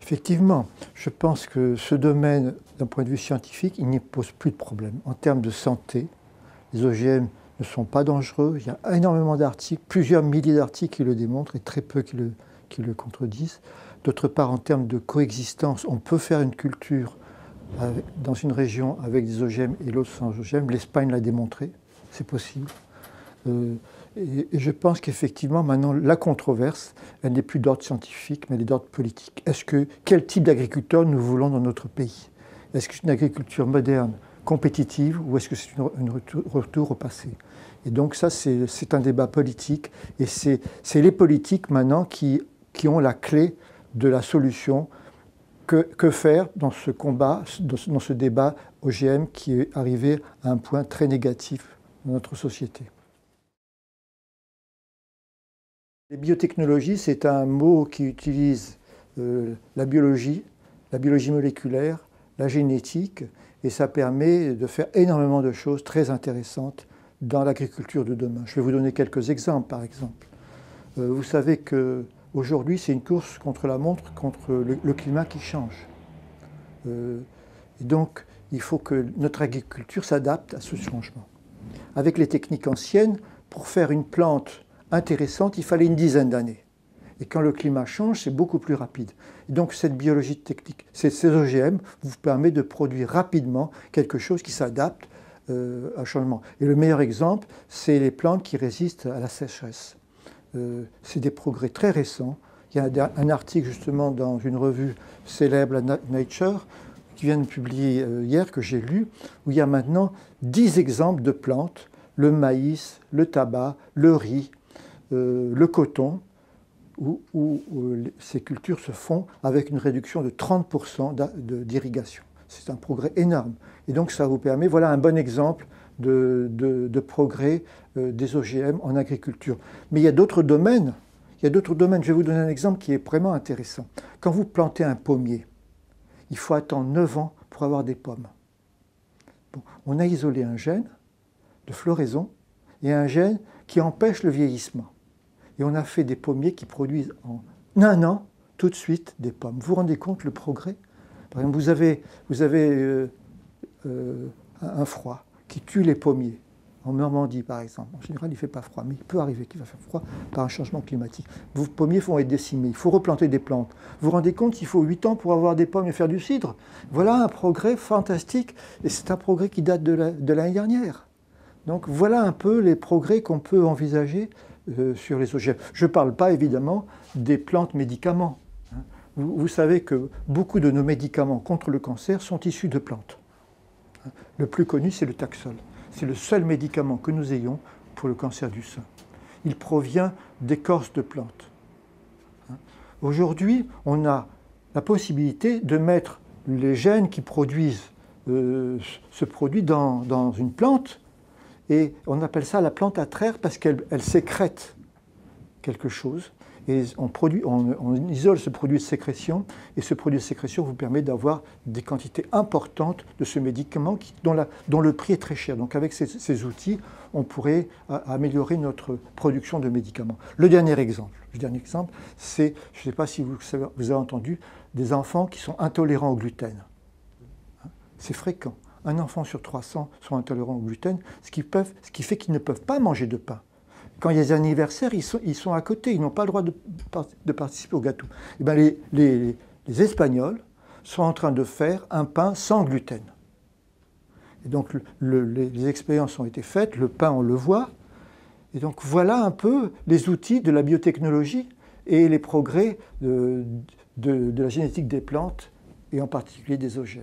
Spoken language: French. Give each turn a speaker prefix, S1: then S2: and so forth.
S1: Effectivement, je pense que ce domaine, d'un point de vue scientifique, il n'y pose plus de problème. En termes de santé, les OGM ne sont pas dangereux. Il y a énormément d'articles, plusieurs milliers d'articles qui le démontrent et très peu qui le contredisent. D'autre part, en termes de coexistence, on peut faire une culture dans une région avec des OGM et l'autre sans OGM. L'Espagne l'a démontré, c'est possible. Et je pense qu'effectivement, maintenant, la controverse, elle n'est plus d'ordre scientifique, mais elle est d'ordre politique. Quel type d'agriculteur nous voulons dans notre pays? Est-ce que c'est une agriculture moderne, compétitive, ou est-ce que c'est un retour au passé? Et donc ça, c'est un débat politique, et c'est les politiques maintenant qui ont la clé de la solution. Que faire dans ce combat, dans ce débat OGM qui est arrivé à un point très négatif dans notre société? Les biotechnologies, c'est un mot qui utilise la biologie moléculaire, la génétique, et ça permet de faire énormément de choses très intéressantes dans l'agriculture de demain. Je vais vous donner quelques exemples, par exemple. Vous savez qu'aujourd'hui, c'est une course contre la montre, contre le climat qui change. Et donc, il faut que notre agriculture s'adapte à ce changement. Avec les techniques anciennes, pour faire une plante intéressante, il fallait une dizaine d'années. Et quand le climat change, c'est beaucoup plus rapide. Et donc cette biologie technique, ces OGM vous permettent de produire rapidement quelque chose qui s'adapte à un changement. Et le meilleur exemple, c'est les plantes qui résistent à la sécheresse. C'est des progrès très récents. Il y a un article justement dans une revue célèbre, Nature, qui vient de publier hier, que j'ai lu, où il y a maintenant 10 exemples de plantes, le maïs, le tabac, le riz, le coton, où ces cultures se font avec une réduction de 30% d'irrigation. C'est un progrès énorme. Et donc ça vous permet, voilà un bon exemple de progrès des OGM en agriculture. Mais il y a d'autres domaines. Je vais vous donner un exemple qui est vraiment intéressant. Quand vous plantez un pommier, il faut attendre 9 ans pour avoir des pommes. Bon, on a isolé un gène de floraison et un gène qui empêche le vieillissement. Et on a fait des pommiers qui produisent en un an, tout de suite, des pommes. Vous vous rendez compte le progrès? Par exemple, vous avez un froid qui tue les pommiers. En Normandie, par exemple. En général, il ne fait pas froid, mais il peut arriver qu'il va faire froid par un changement climatique. Vos pommiers vont être décimés. Il faut replanter des plantes. Vous vous rendez compte qu'il faut 8 ans pour avoir des pommes et faire du cidre? Voilà un progrès fantastique. Et c'est un progrès qui date de l'année dernière. Donc voilà un peu les progrès qu'on peut envisager sur les OGM. Je ne parle pas évidemment des plantes médicaments. Vous savez que beaucoup de nos médicaments contre le cancer sont issus de plantes. Le plus connu, c'est le Taxol. C'est le seul médicament que nous ayons pour le cancer du sein. Il provient d'écorces de plantes. Aujourd'hui, on a la possibilité de mettre les gènes qui produisent ce produit dans une plante, et on appelle ça la plante atraire parce qu'elle sécrète quelque chose. Et on isole ce produit de sécrétion, et ce produit de sécrétion vous permet d'avoir des quantités importantes de ce médicament dont le prix est très cher. Donc avec ces outils, on pourrait améliorer notre production de médicaments. Le dernier exemple, c'est, je ne sais pas si vous avez entendu, des enfants qui sont intolérants au gluten. C'est fréquent. Un enfant sur 300 sont intolérants au gluten, ce qui fait qu'ils ne peuvent pas manger de pain. Quand il y a des anniversaires, ils sont à côté, ils n'ont pas le droit de participer au gâteau. Et bien les Espagnols sont en train de faire un pain sans gluten. Et donc les expériences ont été faites, le pain on le voit. Et donc voilà un peu les outils de la biotechnologie et les progrès de la génétique des plantes, et en particulier des OGM.